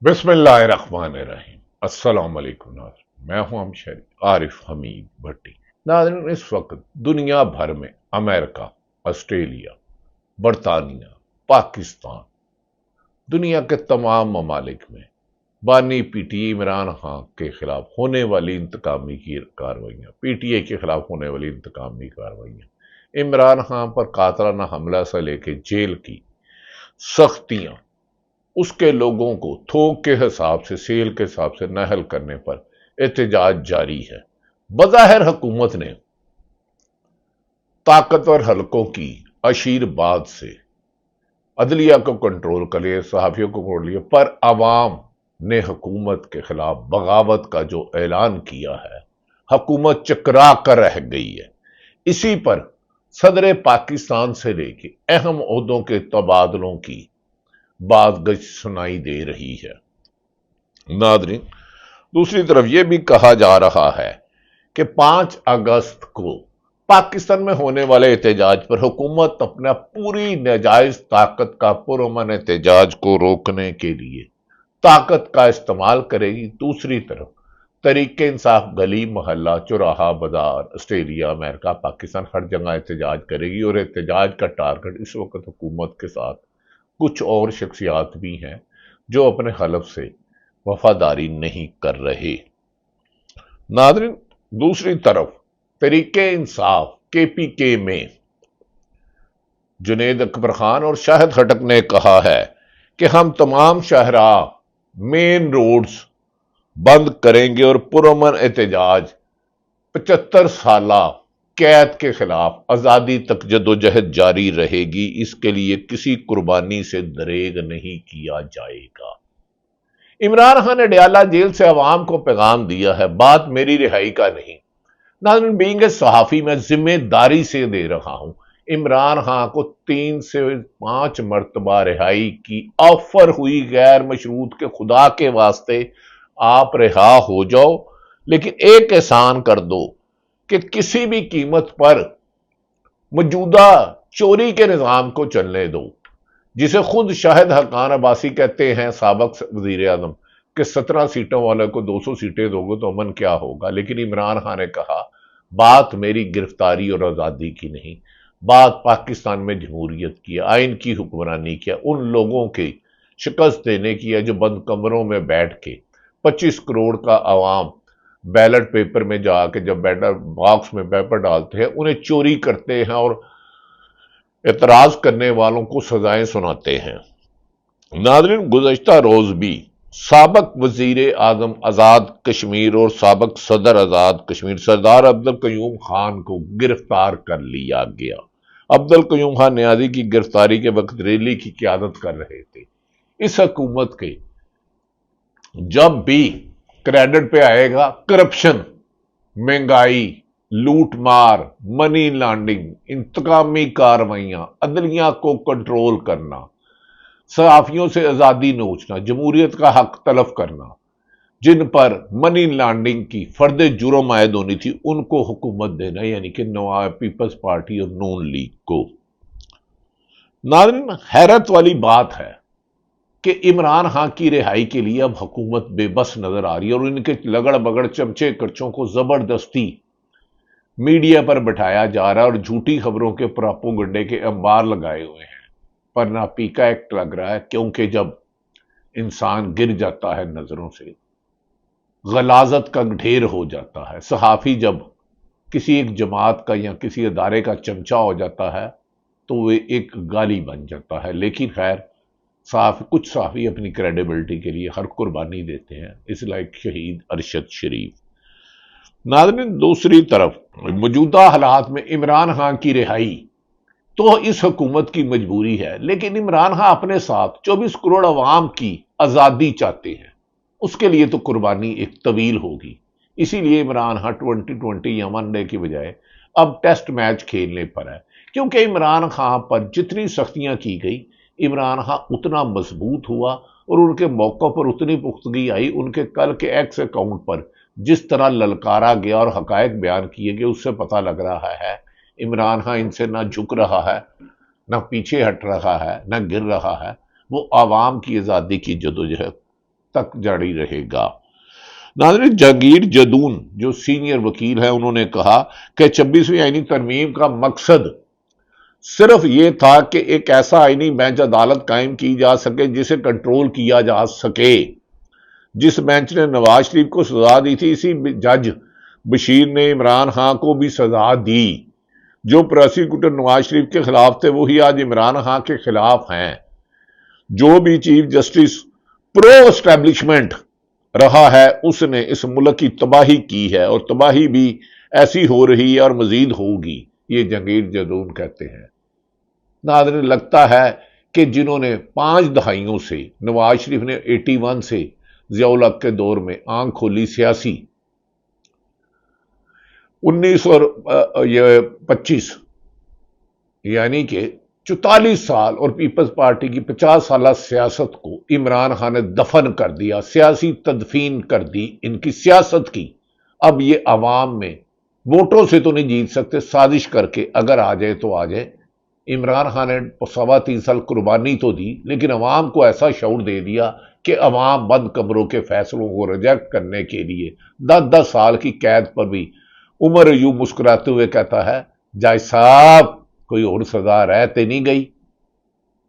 बिस्मिल्लाहिर्रहमानिर्रहीम। अस्सलाम वालेकुम नाज़रीन, मैं हूं आरिफ हमीद भट्टी। नाज़रीन, इस वक्त दुनिया भर में अमेरिका, ऑस्ट्रेलिया, बरतानिया, पाकिस्तान, दुनिया के तमाम ममालिक में बानी पीटीए इमरान खान के खिलाफ होने वाली इंतकामी की कार्रवाइयाँ, पीटीए के खिलाफ होने वाली इंतकामी कार्रवाइयाँ, इमरान खान पर कातलाना हमला से लेके जेल की सख्तियाँ, उसके लोगों को थोक के हिसाब से, सेल के हिसाब से नहल करने पर एहतजाज जारी है। बज़ाहिर हुकूमत ने ताकतवर हलकों की आशीर्वाद से अदलिया को कंट्रोल कर लिया, सहाफियों को कंट्रोल लिया, पर अवाम ने हुकूमत के खिलाफ बगावत का जो ऐलान किया है, हुकूमत चकरा कर रह गई है। इसी पर सदर पाकिस्तान से लेके अहम ओहदों के तबादलों की बाज़ सुनाई दे रही है। नादरीन, दूसरी तरफ यह भी कहा जा रहा है कि 5 अगस्त को पाकिस्तान में होने वाले एहतजाज पर हुकूमत अपना पूरी नाजायज ताकत का पुरअमन एहतजाज को रोकने के लिए ताकत का इस्तेमाल करेगी। दूसरी तरफ तरीके इंसाफ गली मोहल्ला चौराहा बाजार ऑस्ट्रेलिया अमेरिका पाकिस्तान हर जगह एहतजाज करेगी, और एहतजाज का टारगेट इस वक्त हुकूमत के साथ कुछ और शख्सियात भी हैं जो अपने हलफ से वफादारी नहीं कर रहे। नादरीन, दूसरी तरफ तरीके इंसाफ केपीके में जुनेद अकबर खान और शाहिद खटक ने कहा है कि हम तमाम शाहरा मेन रोड्स बंद करेंगे और पुरअमन एहतजाज 75 साला कैद के खिलाफ आजादी तक जदोजहद जारी रहेगी। इसके लिए किसी कुर्बानी से दरेग नहीं किया जाएगा। इमरान खान ने डयाला जेल से अवाम को पैगाम दिया है, बात मेरी रिहाई का नहीं। नाज़रीन, बीइंग ए सहाफी मैं जिम्मेदारी से दे रहा हूं, इमरान खान को 3 से 5 मरतबा रिहाई की ऑफर हुई, गैर मशरूत के खुदा के वास्ते आप रिहा हो जाओ, लेकिन एक एहसान कर दो कि किसी भी कीमत पर मौजूदा चोरी के निजाम को चलने दो, जिसे खुद शाहिद हक्कान अब्बासी कहते हैं, साबिक वजीर आजम, कि 17 सीटों वाले को 200 सीटें दोगे तो अमन क्या होगा। लेकिन इमरान खान ने कहा, बात मेरी गिरफ्तारी और आज़ादी की नहीं, बात पाकिस्तान में जमहूरियत की, आइन की हुक्मरानी की, उन लोगों के शिकस्त देने की है जो बंद कमरों में बैठ के 25 करोड़ का आवाम बैलेट पेपर में जाके जब बैटर बॉक्स में पेपर डालते हैं उन्हें चोरी करते हैं और एतराज करने वालों को सजाएं सुनाते हैं। नाज़रीन, गुज़श्ता रोज भी साबिक वजीर आजम आज़ाद कश्मीर और साबिक सदर आज़ाद कश्मीर सरदार अब्दुल कयूम खान को गिरफ्तार कर लिया गया। अब्दुल कयूम खान न्याजी की गिरफ्तारी के वक्त रैली की क़यादत कर रहे थे। इस हुकूमत के जब भी क्रेडिट पे आएगा करप्शन, महंगाई, लूट मार, मनी लॉन्ड्रिंग, इंतकामी कार्रवाइयां, अदलिया को कंट्रोल करना, सहाफियों से आजादी नोचना, जमहूरियत का हक तलफ करना, जिन पर मनी लॉन्ड्रिंग की फर्द जुर्म आयद होनी थी उनको हुकूमत देना, यानी कि नवाब पीपल्स पार्टी और नून लीग को। नाज़रीन, हैरत वाली बात है कि इमरान खान की रिहाई के लिए अब हुकूमत बेबस नजर आ रही है और इनके लगड़ बगड़ चमचे कच्चों को जबरदस्ती मीडिया पर बिठाया जा रहा है और झूठी खबरों के प्रोपेगेंडे के अंबार लगाए हुए हैं। पर ना पीका एक्ट लग रहा है, क्योंकि जब इंसान गिर जाता है नजरों से, गलाजत का ढेर हो जाता है, सहाफी जब किसी एक जमात का या किसी अदारे का चमचा हो जाता है तो वे एक गाली बन जाता है। लेकिन खैर, कुछ सहाफी अपनी क्रेडिबिलिटी के लिए हर कुर्बानी देते हैं, इस लाइक शहीद अरशद शरीफ। नाज़रीन, दूसरी तरफ मौजूदा हालात में इमरान खान की रिहाई तो इस हुकूमत की मजबूरी है, लेकिन इमरान खान अपने साथ 24 करोड़ अवाम की आज़ादी चाहते हैं, उसके लिए तो कुर्बानी एक तवील होगी। इसीलिए इमरान खान 2020 या वनडे की बजाय अब टेस्ट मैच खेलने पर है, क्योंकि इमरान खान पर जितनी सख्तियां की गई, इमरान खान उतना मजबूत हुआ और उनके मौक़ों पर उतनी पुख्तगी आई। उनके कल के एक्स अकाउंट पर जिस तरह ललकारा गया और हकायक बयान किए गए, उससे पता लग रहा है इमरान खान इनसे ना झुक रहा है, ना पीछे हट रहा है, ना गिर रहा है। वो आवाम की आज़ादी की जदोजहद تک جاری رہے گا۔ ناظرین، جہانگیر جدون جو سینئر وکیل ہیں، انہوں نے کہا کہ 26ویں آئینی ترمیم کا مقصد صرف یہ تھا کہ ایک ایسا آئینی بینچ عدالت قائم کی جا سکے جسے کنٹرول کیا جا سکے۔ جس بینچ نے نواز شریف کو سزا دی تھی، اسی جج بشیر نے عمران خان کو بھی سزا دی۔ جو پروسیکیوٹر نواز شریف کے خلاف تھے وہی آج عمران خان کے خلاف ہیں۔ جو بھی چیف جسٹس پرو اسٹیبلشمنٹ رہا ہے اس نے اس ملک کی تباہی کی ہے، اور تباہی بھی ایسی ہو رہی ہے اور مزید ہوگی، یہ جہانگیر جدون کہتے ہیں۔ ناظرین، لگتا ہے کہ جنہوں نے 5 دہائیوں سے، نواز شریف نے 81 سے ضیاء الحق کے دور میں آنکھ کھولی سیاسی، 1925 یعنی کہ 44 سال اور پیپلز پارٹی کی 50 سالہ سیاست کو عمران خان نے دفن کر دیا، سیاسی تدفین کر دی ان کی سیاست کی۔ اب یہ عوام میں ووٹوں سے تو نہیں جیت سکتے، سازش کر کے اگر آ جائے تو آ جائے۔ عمران خان نے 3.25 سال قربانی تو دی، لیکن عوام کو ایسا شعور دے دیا کہ عوام بند کمروں کے فیصلوں کو ریجیکٹ کرنے کے لیے 10 سال کی قید پر بھی عمر ایوب مسکراتے ہوئے کہتا ہے، جج صاحب کوئی اور سزا رہتے نہیں گئی،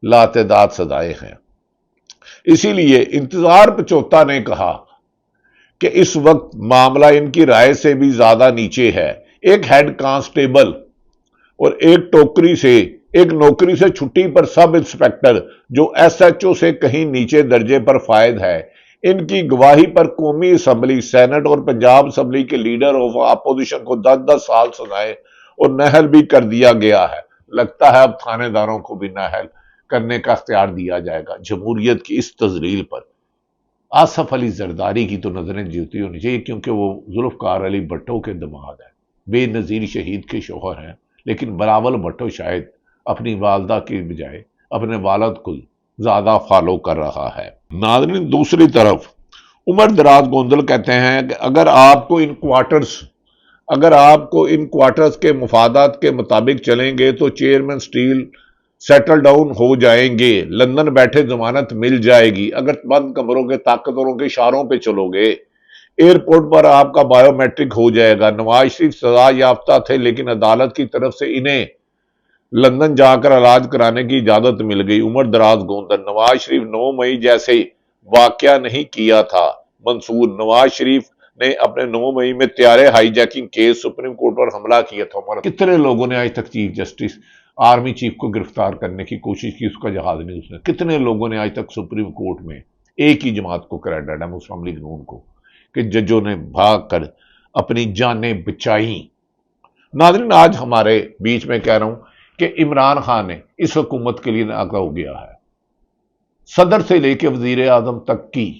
لاتعداد سزائیں ہیں۔ اسی لیے انتظار پچوتا نے کہا کہ اس وقت معاملہ ان کی رائے سے بھی زیادہ نیچے ہے۔ ایک ہیڈ کانسٹیبل اور ایک نوکری سے چھٹی پر سب انسپیکٹر جو ایس ایچ او سے کہیں نیچے درجے پر فائد ہے، ان کی گواہی پر قومی اسمبلی، سینٹ اور پنجاب اسمبلی کے لیڈر آف اپوزیشن کو 10 سال سزائیں اور نااہل بھی کر دیا گیا ہے۔ لگتا ہے اب تھانے داروں کو بھی نااہل کرنے کا اختیار دیا جائے گا۔ جمہوریت کی اس تذلیل پر آصف علی زرداری کی تو نظریں جیتی ہونی چاہیے، کیونکہ وہ ذوالفقار علی بھٹو کے داماد ہیں، بے نظیر شہید کے شوہر ہیں، لیکن بلاول بھٹو شاید اپنی والدہ کی بجائے اپنے والد کو زیادہ فالو کر رہا ہے۔ ناظرین، دوسری طرف عمر دراز گوندل کہتے ہیں کہ اگر آپ کو ان کوارٹرز کے مفادات کے مطابق چلیں گے تو چیئرمین سٹیل سیٹل ڈاؤن ہو جائیں گے، لندن بیٹھے ضمانت مل جائے گی۔ اگر بند کمروں کے طاقتوروں کے اشاروں پہ چلو گے، ایئرپورٹ پر آپ کا بائیو میٹرک ہو جائے گا۔ نواز شریف سزا یافتہ تھے، لیکن عدالت کی طرف سے انہیں لندن جا کر علاج کرانے کی اجازت مل گئی۔ عمر دراز گوندل، نواز شریف 9 مئی جیسے واقعہ نہیں کیا تھا منصور۔ نواز شریف نے اپنے 9 مئی میں طیارے hijacking case supreme court پر حملہ کیا تھا۔ کتنے لوگوں نے آج تک چیف جسٹس آرمی چیف کو گرفتار کرنے کی کوشش کی، اس کا جہاز نہیں اس نے۔ کتنے لوگوں نے آج تک سپریم کورٹ میں ایک ہی جماعت کو کریڈٹ ہے، مسلم لیگ نون کو، کہ ججوں نے بھاگ کر اپنی جانیں بچائیں۔ ناظرین، آج ہمارے بیچ میں کہہ رہا ہوں کہ عمران خان نے اس حکومت کے لیے ناکا ہو گیا ہے۔ صدر سے لے کے وزیر اعظم تک کی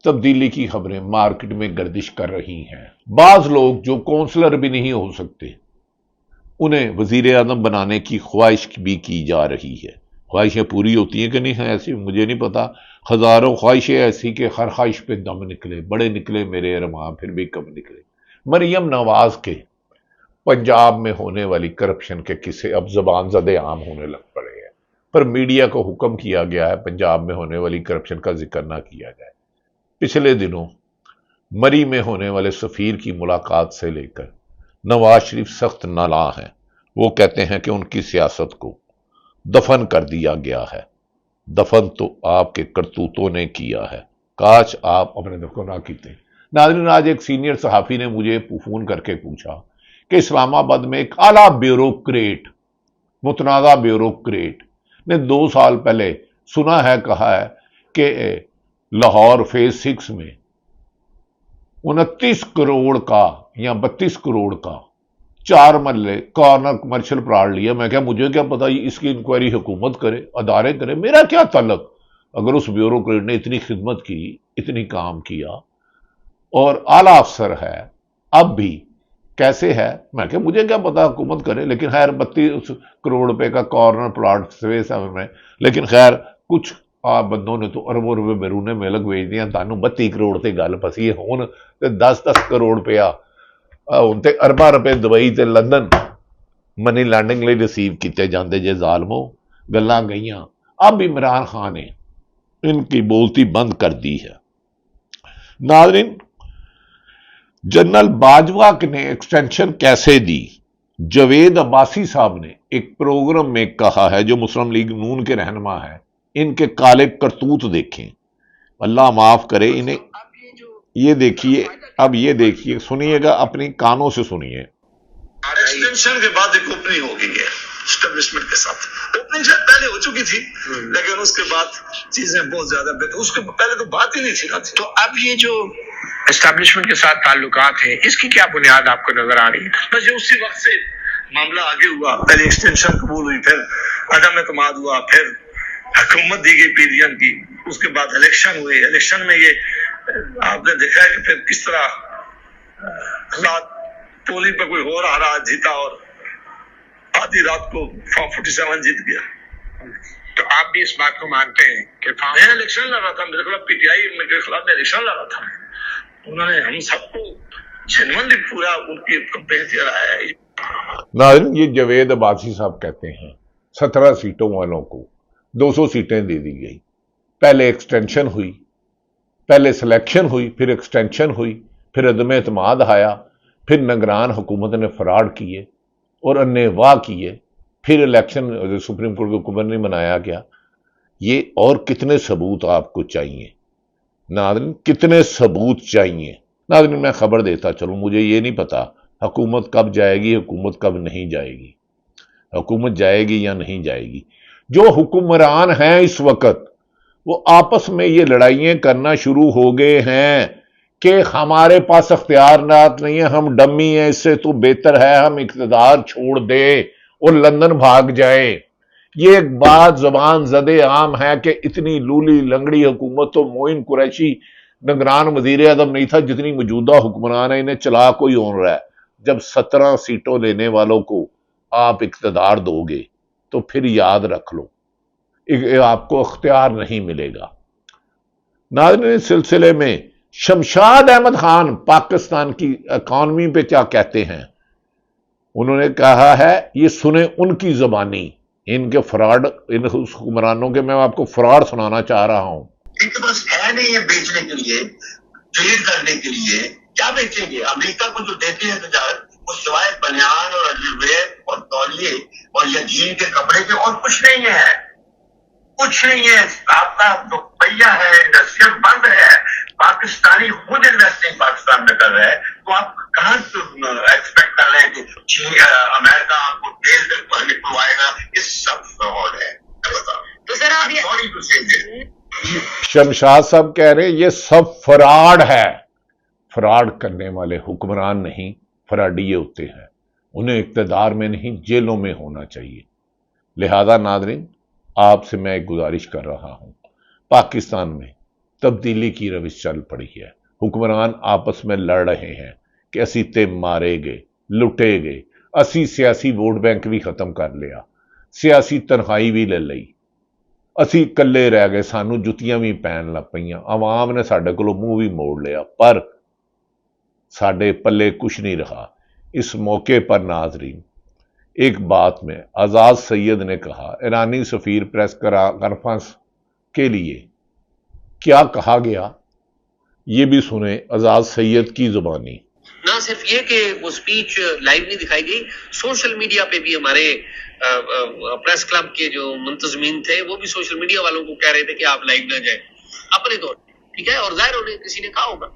تبدیلی کی خبریں مارکیٹ میں گردش کر رہی ہیں۔ بعض لوگ جو کونسلر بھی نہیں ہو سکتے، انہیں وزیر اعظم بنانے کی خواہش بھی کی جا رہی ہے۔ خواہشیں پوری ہوتی ہیں کہ نہیں ہیں ایسی مجھے نہیں پتا۔ ہزاروں خواہشیں ایسی کہ ہر خواہش پہ دم نکلے، بڑے نکلے میرے ارماں پھر بھی کم نکلے۔ مریم نواز کے پنجاب میں ہونے والی کرپشن کے قصے اب زبان زدے عام ہونے لگ پڑے ہیں، پر میڈیا کو حکم کیا گیا ہے پنجاب میں ہونے والی کرپشن کا ذکر نہ کیا جائے۔ پچھلے دنوں مری میں ہونے والے سفیر کی ملاقات سے لے کر نواز شریف سخت نالاں ہیں۔ وہ کہتے ہیں کہ ان کی سیاست کو دفن کر دیا گیا ہے۔ دفن تو آپ کے کرتوتوں نے کیا ہے، کاش آپ اپنے دفن نہ کیتے۔ ناظرین، آج ایک سینئر صحافی نے مجھے فون کر کے پوچھا کہ اسلام آباد میں ایک اعلیٰ بیوروکریٹ، متنازع بیوروکریٹ نے 2 سال پہلے سنا ہے، کہا ہے کہ لاہور فیز 6 میں 29 کروڑ کا یا 32 کروڑ کا 4 مرلے کارنر کمرشل پلاٹ لیا۔ میں کہا مجھے کیا پتا، اس کی انکوائری حکومت کرے، ادارے کرے، میرا کیا تعلق؟ اگر اس بیوروکریٹ نے اتنی خدمت کی، اتنی کام کیا اور اعلیٰ افسر ہے، اب بھی کیسے ہے؟ میں کہ مجھے کیا پتا، حکومت کرے۔ لیکن خیر 32 کروڑ روپے کا کارنر پلاٹ فیز 7 میں، لیکن خیر کچھ بندوں نے تو اربوں روپے بیرون ملک بھیج دیا، تانوں 32 کروڑ تے گل پسی ہون تے 10 کروڑ روپیہ ہن تے ارباں روپے دبئی تے لندن منی لینڈنگ لئی ریسیو کیتے جاندے جے ظالمو، گلاں گئیاں۔ اب عمران خان نے ان کی بولتی بند کر دی ہے۔ नाज़रीन, जनरल बाजवा ने एक्सटेंशन कैसे दी? जावेद अब्बासी साहब ने एक प्रोग्राम में कहा है, जो मुस्लिम लीग नून के रहनुमा है, इनके काले करतूत देखें, अल्लाह माफ करे इन्हें। ये देखिए, अब ये देखिए, सुनिएगा, अपनी कानों से सुनिए। एक्सटेंशन के बाद एक ओपनिंग हो गई है एस्टेब्लिशमेंट के साथ। ओपनिंग शायद पहले हो चुकी थी, लेकिन उसके बाद चीजें बहुत ज्यादा बेहतर, उसके पहले तो बात ही नहीं थी ना। तो अब ये जो एस्टेब्लिशमेंट के साथ ताल्लुकात है, इसकी क्या बुनियाद आपको नजर आ रही है? बस ये उसी वक्त से मामला आगे हुआ, पहले एक्सटेंशन कबूल हुई, फिर अदम एतमाद हुआ, फिर हुकूमत दी गई पीडीएम की, उसके बाद इलेक्शन हुए। इलेक्शन में ये आपने देखा है कि फिर किस तरह पोलिंग पे कोई और आ रहा जीता और आधी रात को फॉर्म 47 जीत गया। तो आप भी इस बात को मानते हैं कि मैं इलेक्शन लड़ रहा था, मेरे खिलाफ पीटीआई के खिलाफ मैं इलेक्शन लड़ रहा था, उन्होंने हम सबको जेन्युइनली पूरा उनकी कंपेन कराया है। नाज़रीन, ये जावेद अब्बासी साहब कहते हैं 17 सीटों वालों को 200 सीटें दे दी गई। पहले एक्सटेंशन हुई, पहले सिलेक्शन हुई, फिर एक्सटेंशन हुई, फिर अदम एतमाद आया, फिर निगरान हुकूमत ने फराड किए और अन्नेवाह किए, फिर इलेक्शन सुप्रीम कोर्ट के हुक्म नहीं बनाया गया। ये और कितने सबूत आपको चाहिए नाज़रीन, कितने सबूत चाहिए? नाज़रीन, मैं खबर देता चलूं, मुझे ये नहीं पता हुकूमत कब जाएगी, हुकूमत कब नहीं जाएगी, हुकूमत जाएगी या नहीं जाएगी। जो हुक्मरान हैं इस वक्त, वो आपस में ये लड़ाइयाँ करना शुरू हो गए हैं कि हमारे पास अख्तियारात नहीं है, हम डम्मी हैं, इससे तो बेहतर है हम इक़्तिदार छोड़ दे और लंदन भाग जाए। ये एक बात ज़बान ज़दे आम है कि इतनी लूली लंगड़ी हुकूमत तो मोइन कुरैशी निगरान वज़ीर आज़म नहीं था जितनी मौजूदा हुक्मरान है, इन्हें चला कोई और रहा है। जब 17 सीटों लेने वालों को आप इक़्तिदार दोगे तो फिर याद रख लो, आपको अख्तियार नहीं मिलेगा। नाज़रीन, इस सिलसिले में शमशाद अहमद खान पाकिस्तान की इकॉनमी पे क्या कहते हैं? उन्होंने कहा है, ये सुने उनकी ज़बानी, इनके फ्रॉड, इन हुक्मरानों के मैं आपको फ्रॉड सुनाना चाह रहा हूं। इनके पास है नहीं है बेचने के लिए, ट्रेड करने के लिए, क्या बेचेंगे? अमेरिका को जो देते हैं तजारत, वो सिवाय बनियान और अजवेर और तौलिए और या जीन के कपड़े के और कुछ नहीं है, कुछ नहीं है। आपका रुपया है, इंडस्ट्रियल बंद है, पाकिस्तानी खुद इन्वेस्टिंग पाकिस्तान में कर रहे हैं, तो आप कहां एक्सपेक्ट कर रहे हैं कि अमेरिका आपको तेल निकलवाएगा? ये सब फ्रॉड है। तो सर आप सॉरी टू से शमशाद साहब कह रहे हैं ये सब फ्रॉड है। फ्रॉड करने वाले हुक्मरान नहीं, फ्रॉडिये होते हैं, उन्हें इक़्तिदार में नहीं जेलों में होना चाहिए। लिहाजा नाज़रीन, आपसे मैं एक गुजारिश कर रहा हूं, पाकिस्तान में तब्दीली की रविश चल पड़ी है, हुक्मरान आपस में लड़ रहे हैं कि असी ते मारे गए, लुटे गए, असी सियासी वोट बैंक भी खत्म कर लिया, सियासी तनखाई भी ले ली, असी कल्ले रह गए, सानू जुतियां भी पैन लग पईयां, आवाम ने साडे कोलों मुंह भी मोड़ लिया, पर साडे पल्ले कुछ नहीं रहा। इस मौके पर नाज़रीन, एक बात में आज़ाद सैयद ने कहा, ईरानी सफीर प्रेस कॉन्फ्रेंस के लिए क्या कहा गया, ये भी सुने आज़ाद सैयद की जुबानी। ना सिर्फ ये कि वो स्पीच लाइव नहीं दिखाई गई, सोशल मीडिया पे भी हमारे प्रेस क्लब के जो मुंतजमीन थे वो भी सोशल मीडिया वालों को कह रहे थे कि आप लाइव ना जाए अपने तौर पर, ठीक है, और जाहिर होने किसी ने कहा होगा।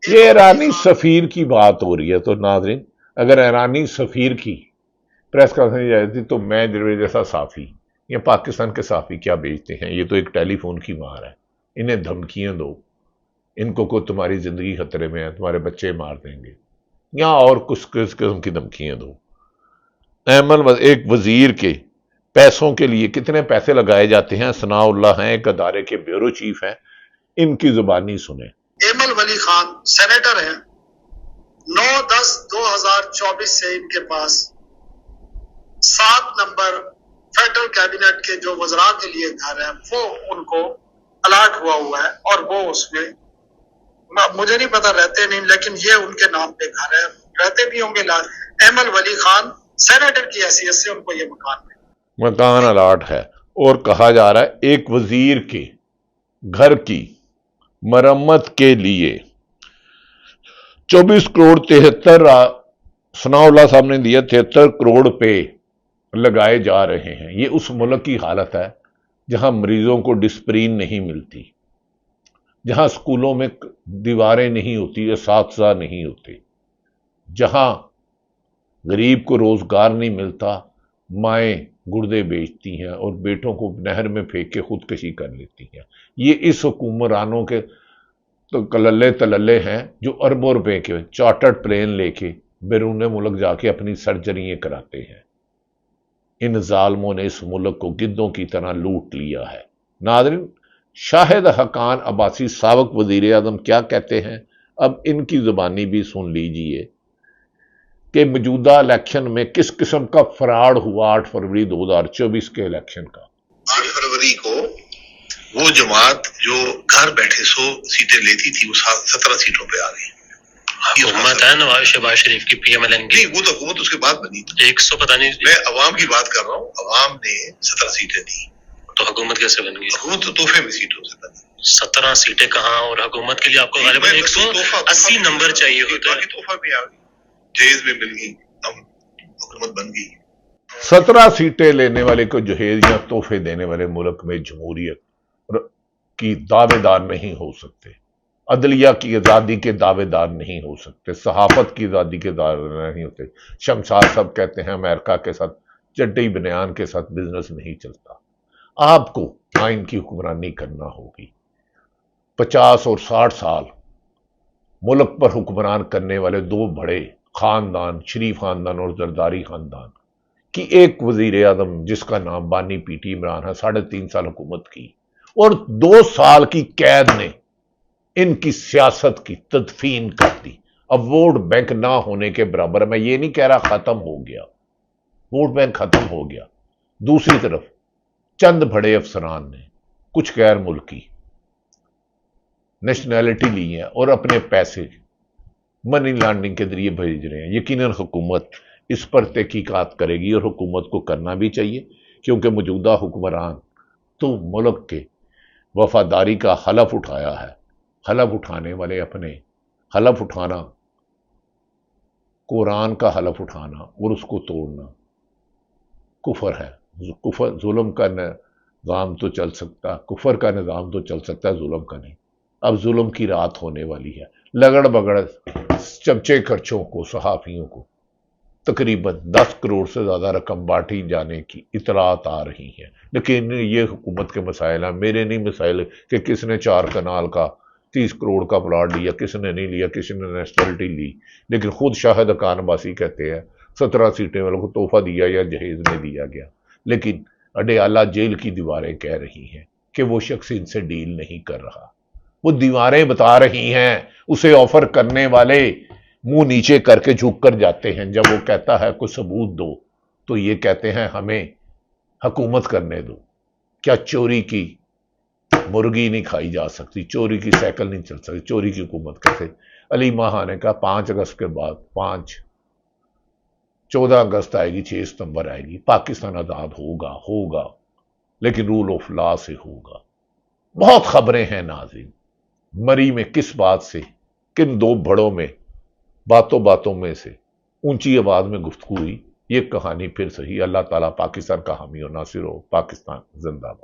ये ईरानी सफीर की बात हो रही है, तो नाज़रीन, अगर ईरानी सफीर की प्रेस कॉन्फ्रेंस जाती तो मैं जैसा साफ़ी या पाकिस्तान के साफ़ी क्या बेचते हैं? ये तो एक टेलीफोन की मार है, इन्हें धमकियां दो, इनको को तुम्हारी ज़िंदगी खतरे में है, तुम्हारे बच्चे मार देंगे, या और कुछ किस्म की धमकियां दो। अहमद एक वजीर के पैसों के लिए कितने पैसे लगाए जाते हैं। सनाउल्लाह हैं, एक अदारे के ब्यूरो चीफ हैं, इनकी जुबानी सुने। एमल वली खान सेनेटर हैं, 9/10/2024 से इनके पास 7 नंबर फेडरल कैबिनेट के जो वज़रा के लिए घर है वो उनको अलॉट हुआ है, और वो उसमें मुझे नहीं पता रहते नहीं, लेकिन ये उनके नाम पे घर है, रहते भी होंगे। एमल वली खान सेनेटर की हैसियत से उनको ये मकान अलॉट है, और कहा जा रहा है एक वजीर के घर की मरम्मत के लिए 24 करोड़ 73 सनाउल्लाह साहब ने दिया 73 करोड़ रुपए लगाए जा रहे हैं। ये उस मुल्क की हालत है जहां मरीजों को डिस्प्रीन नहीं मिलती, जहां स्कूलों में दीवारें नहीं होती, असातिज़ा नहीं होते, जहां गरीब को रोजगार नहीं मिलता, माएँ गुर्दे बेचती हैं और बेटों को नहर में फेंक के खुदकशी कर लेती हैं। ये इस हुक्मरानों के तो कलल्ले तलल्ले हैं जो अरबों रुपए के चार्टर्ड प्लेन लेके बैरून मुल्क जाके अपनी सर्जरियां कराते हैं। इन जालमों ने इस मुल्क को गिद्धों की तरह लूट लिया है। नाज़रीन, शाहिद हकान अब्बासी साबिक़ वज़ीर आज़म क्या कहते हैं, अब इनकी ज़ुबानी भी सुन लीजिए कि मौजूदा इलेक्शन में किस किस्म का फ्रॉड हुआ 8 फरवरी 2024 के इलेक्शन का। 8 फरवरी को वो जमात जो घर बैठे 100 सीटें लेती थी वो 17 सीटों पे आ गई। हुकूमत है नवाज शहबाज शरीफ की PMLN की। नहीं, वो तो हुकूमत उसके बाद बनी। 100 पता नहीं, मैं अवाम की बात कर रहा हूँ। अवाम ने 17 सीटें दी तो हुकूमत कैसे बन गई? हुकूमत तो तोहफे में सीटों से बनी। 17 सीटें कहाँ, और हुकूमत के लिए आपको गालिबन 180 नंबर चाहिए होता है। तोहफा भी आ गई, जहेज में मिल गई, हम हुकूमत बन गई। 17 सीटें लेने वाले को जहेज या तोहफे देने वाले मुल्क में जमहूरियत की दावेदार नहीं हो सकते, अदलिया की आज़ादी के दावेदार नहीं हो सकते, सहाफत की आज़ादी के दावेदार नहीं होते। शमशाद साहब कहते हैं अमेरिका के साथ चड्डी बनियान के साथ बिजनेस नहीं चलता। आपको आइन की हुक्मरानी करना होगी। 50 और 60 साल मुल्क पर हुक्मरान करने वाले 2 बड़े खानदान, शरीफ खानदान और जरदारी खानदान की एक वजीर आजम जिसका नाम बानी पीटी इमरान है, 3.5 साल हुकूमत की और 2 साल की कैद ने इनकी सियासत की तदफीन कर दी। अब वोट बैंक ना होने के बराबर। मैं ये नहीं कह रहा खत्म हो गया, वोट बैंक खत्म हो गया। दूसरी तरफ चंद बड़े अफसरान ने कुछ गैर मुल्की नेशनैलिटी ली है और अपने पैसे मनी लॉन्ड्रिंग के जरिए भेज रहे हैं। यकीनन हुकूमत इस पर तहकीकात करेगी और हुकूमत को करना भी चाहिए, क्योंकि मौजूदा हुक्मरान तो मुल्क के वफादारी का हलफ उठाया है। हलफ उठाने वाले अपने हलफ उठाना, कुरान का हलफ उठाना और उसको तोड़ना कुफर है। कुफर, जुल्म का निज़ाम तो चल सकता, कुफर का निज़ाम तो चल सकता है, जुल्म का नहीं। अब जुल्म की रात होने वाली है। लगड़ बगड़ चमचे खर्चों को सहाफ़ियों को तकरीबन 10 करोड़ से ज़्यादा रकम बांटी जाने की इतलात आ रही है। लेकिन ये हुकूमत के मसाइल हैं, मेरे नहीं मसाइल कि किसने 4 कनाल का 30 करोड़ का प्लाट लिया, किसने नहीं लिया, किसने नेशनलिटी ली। लेकिन खुद शाहिद हकान अब्बासी कहते हैं 17 सीटें वालों को तोहफा दिया या जहेज में दिया गया। लेकिन अडयाला जेल की दीवारें कह रही हैं कि वो शख्स इनसे डील नहीं कर रहा। वो दीवारें बता रही हैं, उसे ऑफर करने वाले मुंह नीचे करके झुक कर जाते हैं। जब वो कहता है कोई सबूत दो तो ये कहते हैं हमें हुकूमत करने दो। क्या चोरी की मुर्गी नहीं खाई जा सकती, चोरी की साइकिल नहीं चल सकती, चोरी की हुकूमत कैसे? अली माह ने कहा 5 अगस्त के बाद 14 अगस्त आएगी, 6 सितंबर आएगी, पाकिस्तान आज़ाद होगा, लेकिन रूल ऑफ लॉ से होगा। बहुत खबरें हैं नाज़रीन, मरी में किस बात से, किन 2 बड़ों में बातों में से ऊंची आवाज में गुफ्तगू हुई। ये कहानी फिर सही। अल्लाह ताला पाकिस्तान का हामी और नासिर हो। पाकिस्तान जिंदाबाद।